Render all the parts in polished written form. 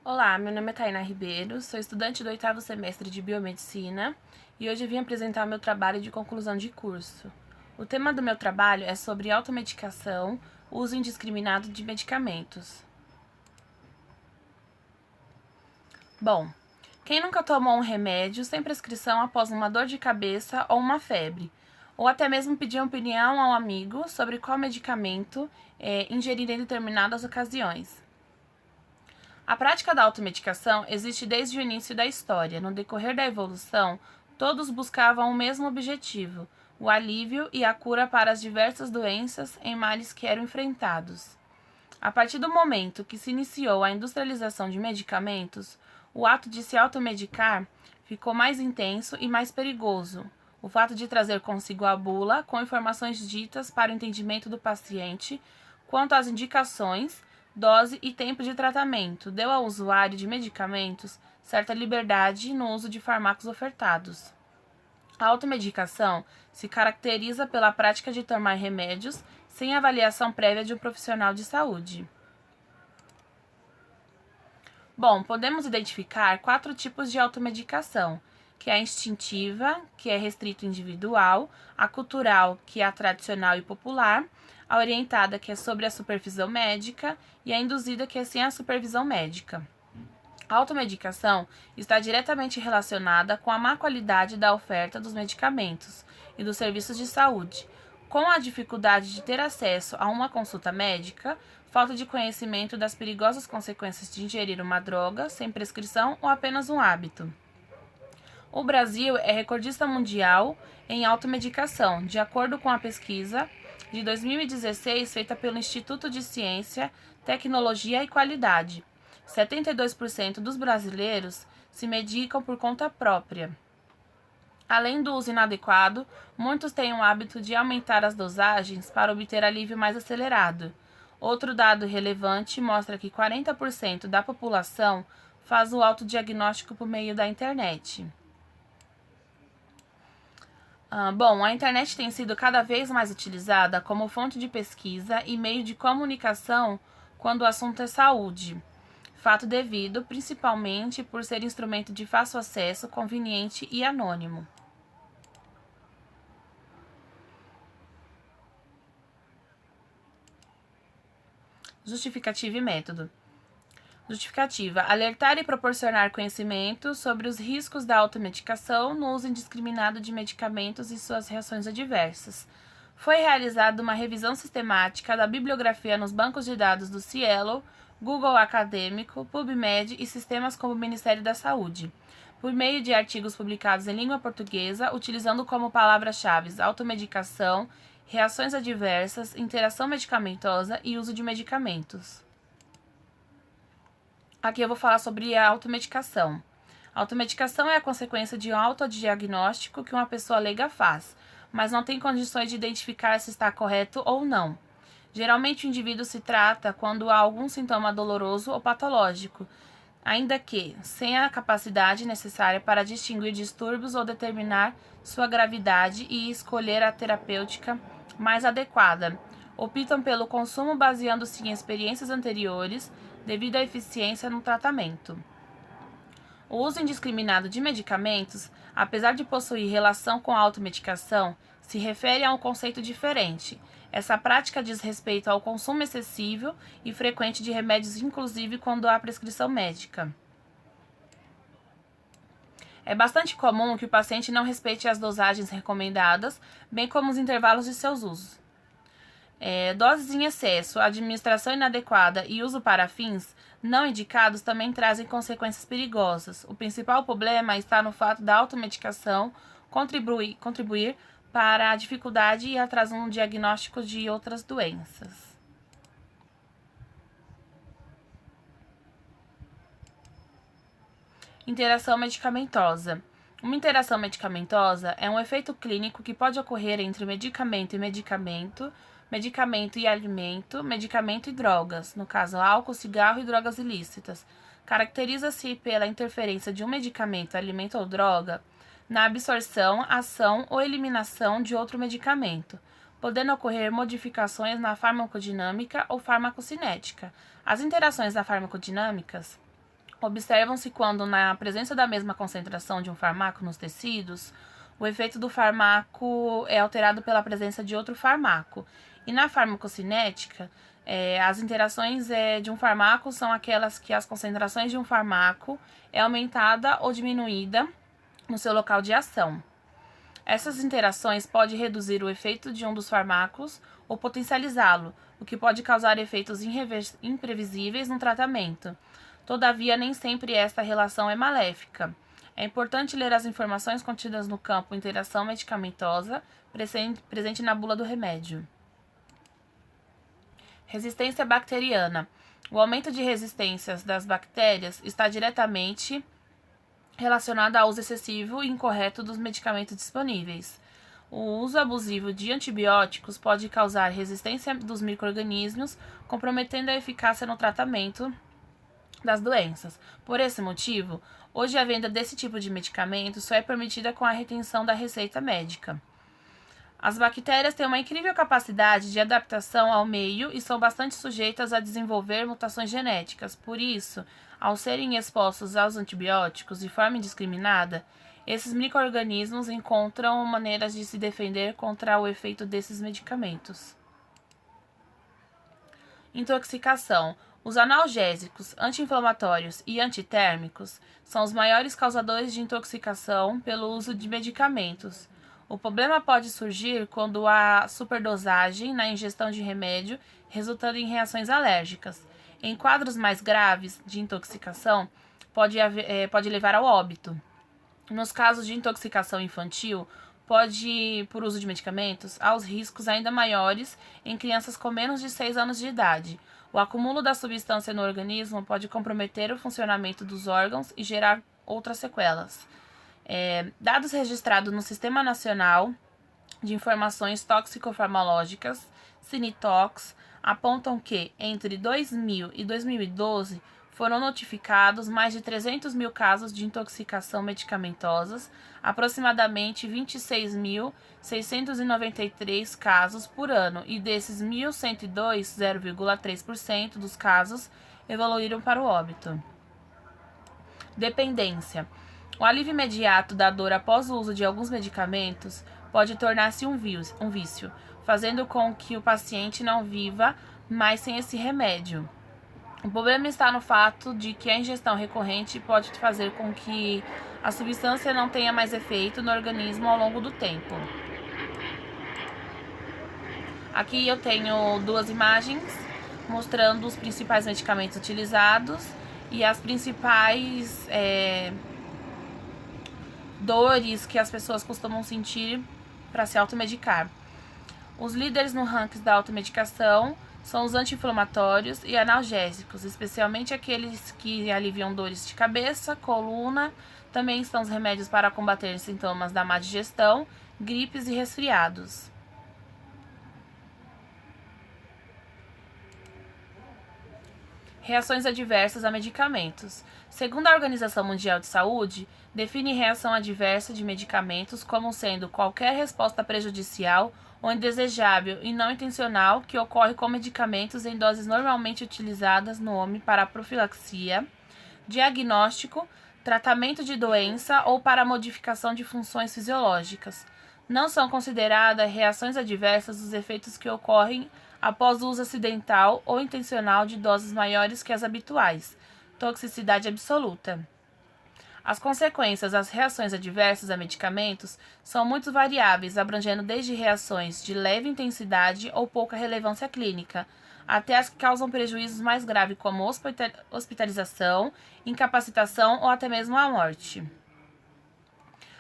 Olá, meu nome é Tainá Ribeiro, sou estudante do 8º semestre de Biomedicina e hoje eu vim apresentar meu trabalho de conclusão de curso. O tema do meu trabalho é sobre automedicação, uso indiscriminado de medicamentos. Bom, quem nunca tomou um remédio sem prescrição após uma dor de cabeça ou uma febre? Ou até mesmo pedir opinião a um amigo sobre qual medicamento ingerir em determinadas ocasiões? A prática da automedicação existe desde o início da história. No decorrer da evolução, todos buscavam o mesmo objetivo: o alívio e a cura para as diversas doenças e males que eram enfrentados. A partir do momento que se iniciou a industrialização de medicamentos, o ato de se automedicar ficou mais intenso e mais perigoso. O fato de trazer consigo a bula com informações ditas para o entendimento do paciente quanto às indicações, dose e tempo de tratamento deu ao usuário de medicamentos certa liberdade no uso de fármacos ofertados. A automedicação se caracteriza pela prática de tomar remédios sem avaliação prévia de um profissional de saúde. Bom, podemos identificar 4 tipos de automedicação, que é a instintiva, que é restrito individual, a cultural, que é a tradicional e popular, a orientada, que é sobre a supervisão médica, e a induzida, que é sem a supervisão médica. A automedicação está diretamente relacionada com a má qualidade da oferta dos medicamentos e dos serviços de saúde, com a dificuldade de ter acesso a uma consulta médica, falta de conhecimento das perigosas consequências de ingerir uma droga sem prescrição ou apenas um hábito. O Brasil é recordista mundial em automedicação, de acordo com a pesquisa de 2016 feita pelo Instituto de Ciência, Tecnologia e Qualidade. 72% dos brasileiros se medicam por conta própria. Além do uso inadequado, muitos têm o hábito de aumentar as dosagens para obter alívio mais acelerado. Outro dado relevante mostra que 40% da população faz o autodiagnóstico por meio da internet. Bom, a internet tem sido cada vez mais utilizada como fonte de pesquisa e meio de comunicação quando o assunto é saúde. Fato devido, principalmente, por ser instrumento de fácil acesso, conveniente e anônimo. Justificativa e método. Justificativa: alertar e proporcionar conhecimento sobre os riscos da automedicação no uso indiscriminado de medicamentos e suas reações adversas. Foi realizada uma revisão sistemática da bibliografia nos bancos de dados do Cielo, Google Acadêmico, PubMed e sistemas como o Ministério da Saúde, por meio de artigos publicados em língua portuguesa, utilizando como palavras-chave automedicação, reações adversas, interação medicamentosa e uso de medicamentos. Aqui eu vou falar sobre a automedicação. A automedicação é a consequência de um autodiagnóstico que uma pessoa leiga faz, mas não tem condições de identificar se está correto ou não. Geralmente o indivíduo se trata quando há algum sintoma doloroso ou patológico, ainda que sem a capacidade necessária para distinguir distúrbios ou determinar sua gravidade e escolher a terapêutica mais adequada. Optam pelo consumo baseando-se em experiências anteriores, devido à eficiência no tratamento. O uso indiscriminado de medicamentos, apesar de possuir relação com a automedicação, se refere a um conceito diferente. Essa prática diz respeito ao consumo excessivo e frequente de remédios, inclusive quando há prescrição médica. É bastante comum que o paciente não respeite as dosagens recomendadas, bem como os intervalos de seus usos. Doses em excesso, administração inadequada e uso para fins não indicados também trazem consequências perigosas. O principal problema está no fato da automedicação contribuir para a dificuldade e atraso no diagnóstico de outras doenças. Interação medicamentosa. Uma interação medicamentosa é um efeito clínico que pode ocorrer entre medicamento e medicamento, medicamento e alimento, medicamento e drogas, no caso álcool, cigarro e drogas ilícitas. Caracteriza-se pela interferência de um medicamento, alimento ou droga na absorção, ação ou eliminação de outro medicamento, podendo ocorrer modificações na farmacodinâmica ou farmacocinética. As interações farmacodinâmicas Observam-se quando, na presença da mesma concentração de um fármaco nos tecidos, o efeito do fármaco é alterado pela presença de outro fármaco. E na farmacocinética, as interações de um fármaco são aquelas que as concentrações de um fármaco é aumentada ou diminuída no seu local de ação. Essas interações podem reduzir o efeito de um dos fármacos ou potencializá-lo, o que pode causar efeitos imprevisíveis no tratamento. Todavia, nem sempre esta relação é maléfica. É importante ler as informações contidas no campo interação medicamentosa presente na bula do remédio. Resistência bacteriana. O aumento de resistências das bactérias está diretamente relacionado ao uso excessivo e incorreto dos medicamentos disponíveis. O uso abusivo de antibióticos pode causar resistência dos micro-organismos, comprometendo a eficácia no tratamento das doenças. Por esse motivo, hoje a venda desse tipo de medicamento só é permitida com a retenção da receita médica. As bactérias têm uma incrível capacidade de adaptação ao meio e são bastante sujeitas a desenvolver mutações genéticas. Por isso, ao serem expostos aos antibióticos de forma indiscriminada, esses micro-organismos encontram maneiras de se defender contra o efeito desses medicamentos. Intoxicação. Os analgésicos, anti-inflamatórios e antitérmicos são os maiores causadores de intoxicação pelo uso de medicamentos. O problema pode surgir quando há superdosagem na ingestão de remédio, resultando em reações alérgicas. Em quadros mais graves de intoxicação, pode levar ao óbito. Nos casos de intoxicação infantil, por uso de medicamentos, há os riscos ainda maiores em crianças com menos de 6 anos de idade. O acúmulo da substância no organismo pode comprometer o funcionamento dos órgãos e gerar outras sequelas. Dados registrados no Sistema Nacional de Informações Toxicofarmacológicas, Cinetox, apontam que, entre 2000 e 2012, foram notificados mais de 300 mil casos de intoxicação medicamentosas, aproximadamente 26.693 casos por ano, e desses 1.102, 0,3% dos casos, evoluíram para o óbito. Dependência. O alívio imediato da dor após o uso de alguns medicamentos pode tornar-se um vício, fazendo com que o paciente não viva mais sem esse remédio. O problema está no fato de que a ingestão recorrente pode fazer com que a substância não tenha mais efeito no organismo ao longo do tempo. Aqui eu tenho duas imagens mostrando os principais medicamentos utilizados e as principais dores que as pessoas costumam sentir para se automedicar. Os líderes no ranking da automedicação são os anti-inflamatórios e analgésicos, especialmente aqueles que aliviam dores de cabeça, coluna. Também estão os remédios para combater sintomas da má digestão, gripes e resfriados. Reações adversas a medicamentos. Segundo a Organização Mundial de Saúde, define reação adversa de medicamentos como sendo qualquer resposta prejudicial ou indesejável e não intencional que ocorre com medicamentos em doses normalmente utilizadas no homem para profilaxia, diagnóstico, tratamento de doença ou para modificação de funções fisiológicas. Não são consideradas reações adversas os efeitos que ocorrem após o uso acidental ou intencional de doses maiores que as habituais. Toxicidade absoluta. As consequências das reações adversas a medicamentos são muito variáveis, abrangendo desde reações de leve intensidade ou pouca relevância clínica, até as que causam prejuízos mais graves, como hospitalização, incapacitação ou até mesmo a morte.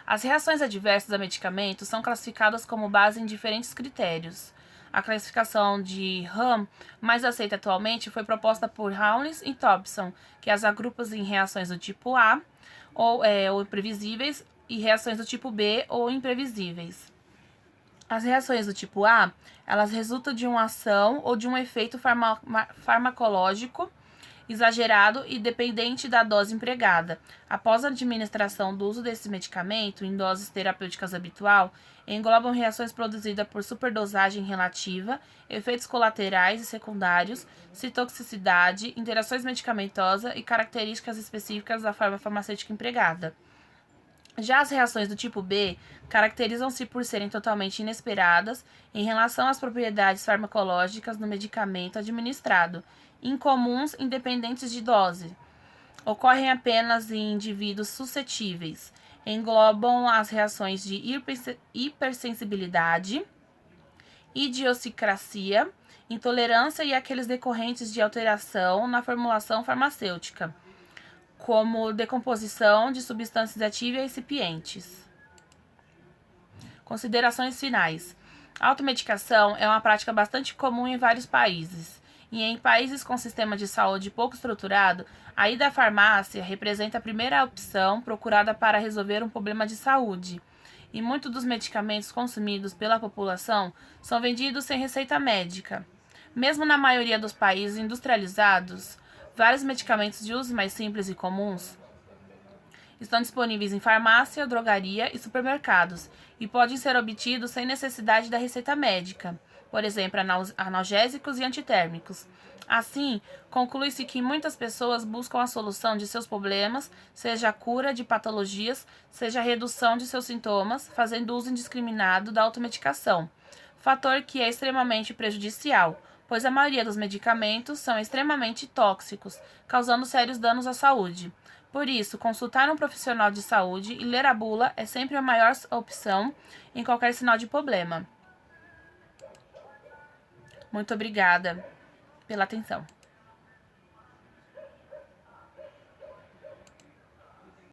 As reações adversas a medicamentos são classificadas como base em diferentes critérios. A classificação de RAM mais aceita atualmente foi proposta por Hawlins e Thompson, que as agrupa em reações do tipo A, ou imprevisíveis, e reações do tipo B, ou imprevisíveis. As reações do tipo A, elas resultam de uma ação ou de um efeito farmacológico exagerado e dependente da dose empregada. Após a administração do uso desse medicamento em doses terapêuticas habitual, englobam reações produzidas por superdosagem relativa, efeitos colaterais e secundários, citotoxicidade, interações medicamentosas e características específicas da forma farmacêutica empregada. Já as reações do tipo B caracterizam-se por serem totalmente inesperadas em relação às propriedades farmacológicas do medicamento administrado, incomuns independentes de dose. Ocorrem apenas em indivíduos suscetíveis. Englobam as reações de hipersensibilidade, idiosincrasia, intolerância e aqueles decorrentes de alteração na formulação farmacêutica, como decomposição de substâncias ativas e recipientes. Considerações finais. A automedicação é uma prática bastante comum em vários países. E em países com sistema de saúde pouco estruturado, a ida à farmácia representa a primeira opção procurada para resolver um problema de saúde. E muitos dos medicamentos consumidos pela população são vendidos sem receita médica. Mesmo na maioria dos países industrializados, vários medicamentos de uso mais simples e comuns estão disponíveis em farmácia, drogaria e supermercados e podem ser obtidos sem necessidade da receita médica, por exemplo, analgésicos e antitérmicos. Assim, conclui-se que muitas pessoas buscam a solução de seus problemas, seja a cura de patologias, seja a redução de seus sintomas, fazendo uso indiscriminado da automedicação, fator que é extremamente prejudicial, pois a maioria dos medicamentos são extremamente tóxicos, causando sérios danos à saúde. Por isso, consultar um profissional de saúde e ler a bula é sempre a maior opção em qualquer sinal de problema. Muito obrigada pela atenção.